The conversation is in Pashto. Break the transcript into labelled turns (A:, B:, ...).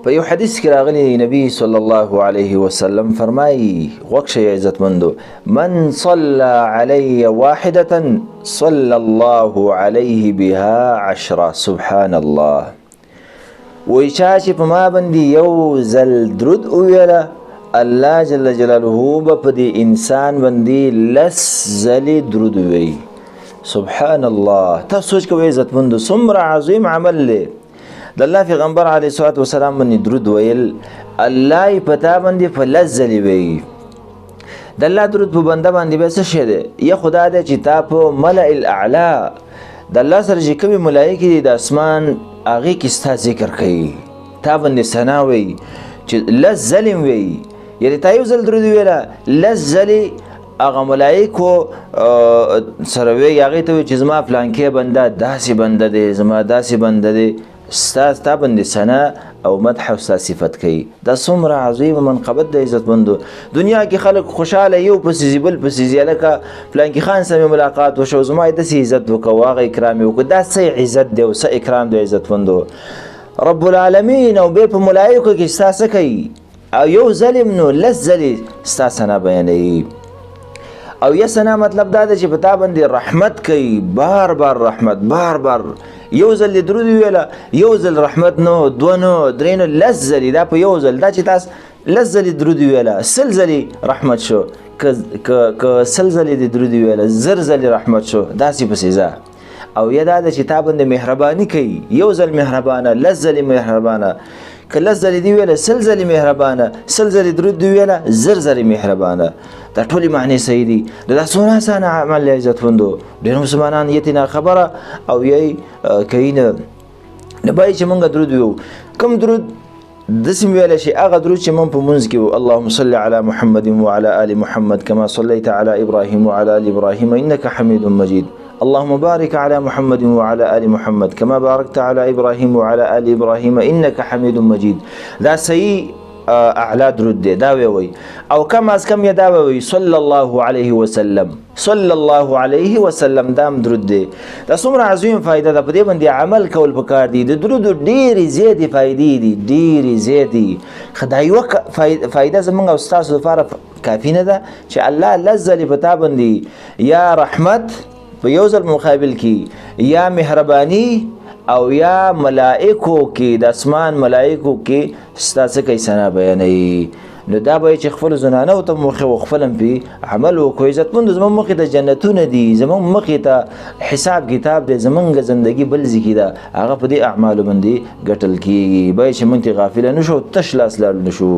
A: په یو حدیث کې راغلی نبی صلی الله علیه وسلم فرمایي غوږ شئ عزتمندو من صلى علي واحدة صلى الله عليه بها 10 سبحان الله وی چا چې په ما باندې یو ځل درود وویله الله جل جلاله به په دې انسان باندې 10 ځلې درود ووایي سبحان الله. تاسو سوچ کوئ عزتمندو څومره عظیم عمل دی د الله پیغمبر علیه الصلاة والسلام باندې درود ویل الله یې په تا باندې په 10 ځلې وایي. د الله درود په بنده باندې به څه شی دی؟ یا خدا دی چې تا په ملأ الاعلی د الله سره چې کومې ملایکې دي د اسمان هغې کې ستا ذکر کوي تا باندې ثنا وایي چې 10 ځلې وایي یعنې تا یو ځل درود ویله 10 ځلې هغه ملایکو سره وایي هغې ته وایي چې زما فلانکې بنده داسې بنده دی زما داسې بنده دی ستا باندې ثنا او مدح او ستا صفت کوي. دا څومره عظیمه منقبت د عزتمندو. دنیا کې خلک خوشحاله یو پسې ځي بل پسې ځي هلکه فلانکي خان سره مې ملاقات وشو زما یې داسې عزت وکړو هغه اکرام یې وکړو. دا څه عزت دی او څه اکرام دی عزتمندو. رب العالمین او بیا په ملایکو کې ستا څه کوي او یو ځل نو 10 ځلې ستا ثنا بیانوي. او یا ثنا مطلب دا ده چې په تا باندې رحمت کوي بار بار رحمت بار بار یو ځل درود ویله یو ځل رحمت نو دوه نو درې نو 10 ځلې دا په یو ځل دا چې تاسو 10 ځلې درود ویله 100 ځلې رحمت شو که 100 ځلې درود ویله 1000 ځلې رحمت شو داسې پسې ځه. او یا دا ده چې تا باندې مهرباني کوي یو ځل مهربانه 10 ځلې مهربانه که 10 ځلې دی ویله 100 ځلې مهربانه 100 ځلې درود دی ویله 1000 ځلې مهربانه. دا ټولې معنی صحیح دي. دا څومره اسانه عمل دی عزتمندو. ډېر مسلمانان یې نه خبره او یې کوي نه باید چې مونږ درود ویو. کوم درود داسې ویلی شي هغه درود چې مونږ په مونځ کې وو اللهم صل على محمد وعلى آل محمد كما صليت على إبراهيم وعلى آل إبراهيم إنك حميد مجيد اللهم بارك على محمد وعلى آل محمد كما باركت على إبراهيم وعلى آل إبراهيم إنك حميد مجيد. دا صحیح اعلی درود دی دا وی او کم از کم دا وی صلی الله علیه وسلم صلی الله علیه وسلم دام درود دی. دا څومره عظیم فائدہ ده په دې باندې عمل کول پکار دي. د درود ډېرې زیاتې فائدې دي ډېرې زیاتې. خو دا یوه فائدہ زموږ او ستاسو لپاره کافي نه ده چې الله 10 ځلې په تا باندې یا رحمت په یو ځل مقابل کې یا مهرباني او یا ملائکو کې د اسمان ملائکو کې ستا څه کوي ثنا بیانوي. نو دا به چې خپل زنانو ته مخې خپل په عمل وکړو. عزتمند زموږ مخې ته جنتونه دي زموږ مخې ته حساب کتاب دی زموږ زندگی بل ځای ده هغه په دې اعمالو باندې ګټل کېږي. باید چې موږ غافل نه شو تش لاس لاړ نه شو.